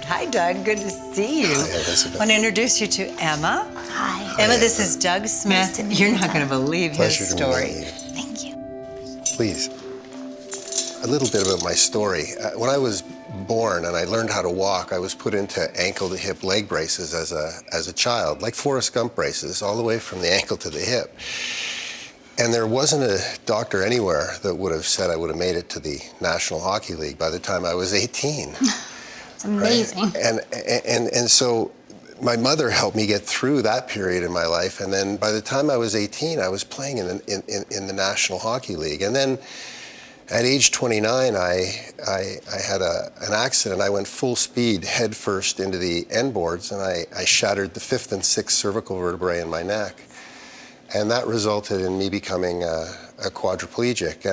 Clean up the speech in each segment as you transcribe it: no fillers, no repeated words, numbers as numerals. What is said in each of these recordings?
Hi, Doug. Good to see you. Hi, Elizabeth. I want to introduce you to Emma. Hi. Emma, this is Doug Smith. to meet You're you, not going to Doug. believe Pleasure his to story. meet you. Thank you. Please. A little bit about my story. When I was born and I learned how to walk, I was put into ankle to hip leg braces as a child, like Forrest Gump braces, all the way from the ankle to the hip. And there wasn't a doctor anywhere that would have said I would have made it to the National Hockey League by the time I was 18. It's amazing. Right? And so my mother helped me get through that period in my life. And then by the time I was 18, I was playing in the National Hockey League. And then at age 29, I had an accident. I went full speed head first into the end boards, and I shattered the 5th and 6th cervical vertebrae in my neck. And that resulted in me becoming a quadriplegic.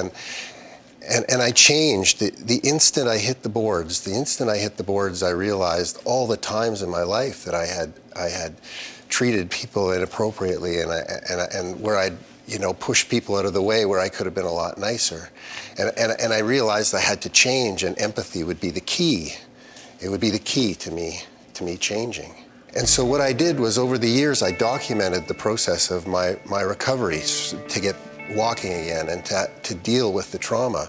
And I changed. The instant I hit the boards, I realized all the times in my life that I had treated people inappropriately and where I'd push people out of the way where I could have been a lot nicer. And I realized I had to change, and empathy would be the key. It would be the key to me changing. And so what I did was, over the years, I documented the process of my recovery to get walking again and to deal with the trauma.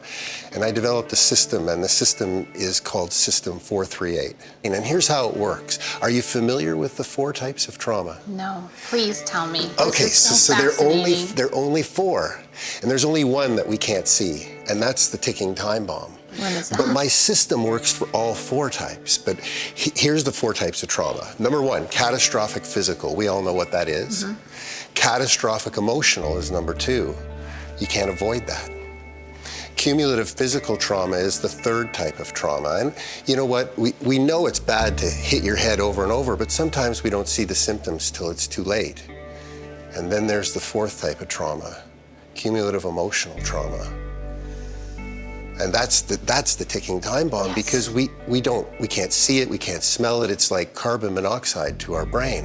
And I developed a system, and the system is called System 438. And here's how it works. Are you familiar with the 4 types of trauma? No, please tell me. Okay, This is so fascinating. they're only 4, and there's only one that we can't see, and that's the ticking time bomb. What is that? But my system works for all 4 types. But here's the 4 types of trauma. Number 1, catastrophic physical. We all know what that is. Mm-hmm. Catastrophic emotional is number 2. You can't avoid that. Cumulative physical trauma is the 3rd type of trauma. And you know what? We know it's bad to hit your head over and over, but sometimes we don't see the symptoms till it's too late. And then there's the 4th type of trauma, cumulative emotional trauma. And that's the ticking time bomb. Yes. Because we can't see it, we can't smell it. It's like carbon monoxide to our brain.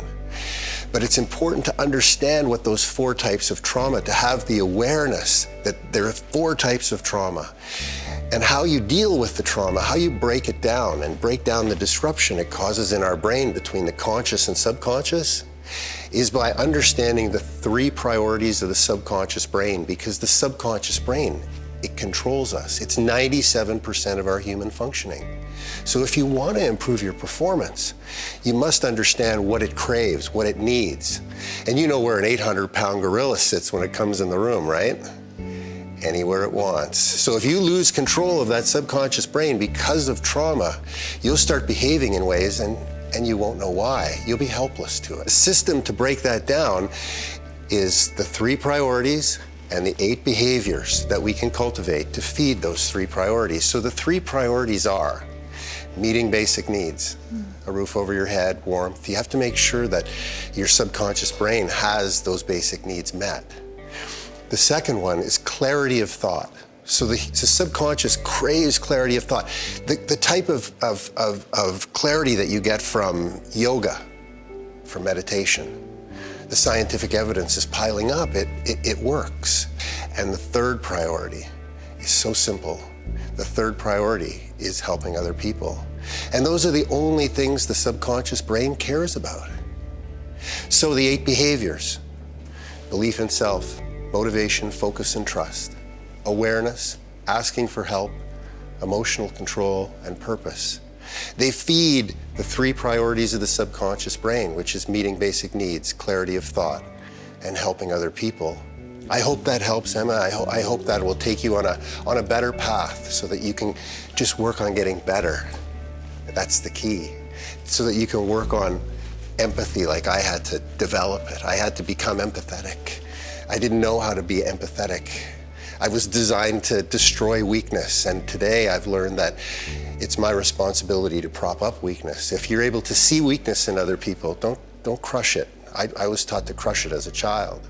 But it's important to understand what those 4 types of trauma, to have the awareness that there are 4 types of trauma, and how you deal with the trauma, how you break it down and break down the disruption it causes in our brain between the conscious and subconscious, is by understanding the 3 priorities of the subconscious brain. Because the subconscious brain, it controls us. It's 97% of our human functioning. So if you want to improve your performance, you must understand what it craves, what it needs. And you know where an 800-pound gorilla sits when it comes in the room, right? Anywhere it wants. So if you lose control of that subconscious brain because of trauma, you'll start behaving in ways and you won't know why. You'll be helpless to it. The system to break that down is the 3 priorities and the 8 behaviors that we can cultivate to feed those 3 priorities. So the 3 priorities are meeting basic needs, a roof over your head, warmth. You have to make sure that your subconscious brain has those basic needs met. The second one is clarity of thought. So the subconscious craves clarity of thought. The type of clarity that you get from yoga, from meditation. The scientific evidence is piling up. It works. And the 3rd priority is so simple. The 3rd priority is helping other people. And those are the only things the subconscious brain cares about. So the 8 behaviors: belief in self, motivation, focus, and trust, awareness, asking for help, emotional control, and purpose. They feed the 3 priorities of the subconscious brain, which is meeting basic needs, clarity of thought, and helping other people. I hope that helps, Emma. I hope that will take you on a better path so that you can just work on getting better. That's the key. So that you can work on empathy like I had to develop it. I had to become empathetic. I didn't know how to be empathetic. I was designed to destroy weakness, and today I've learned that it's my responsibility to prop up weakness. If you're able to see weakness in other people, don't crush it. I was taught to crush it as a child.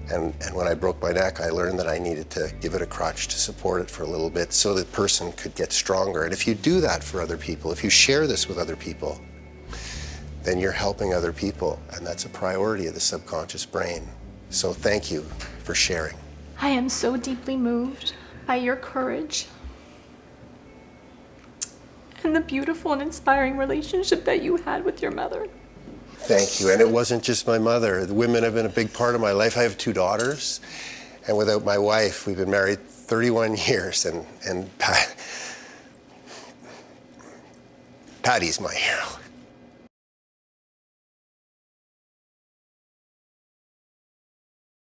And when I broke my neck, I learned that I needed to give it a crutch to support it for a little bit so the person could get stronger. And if you do that for other people, if you share this with other people, then you're helping other people. And that's a priority of the subconscious brain. So thank you for sharing. I am so deeply moved by your courage and the beautiful and inspiring relationship that you had with your mother. Thank you. And it wasn't just my mother. The women have been a big part of my life. I have 2 daughters, and without my wife, we've been married 31 years, and Patty's my hero.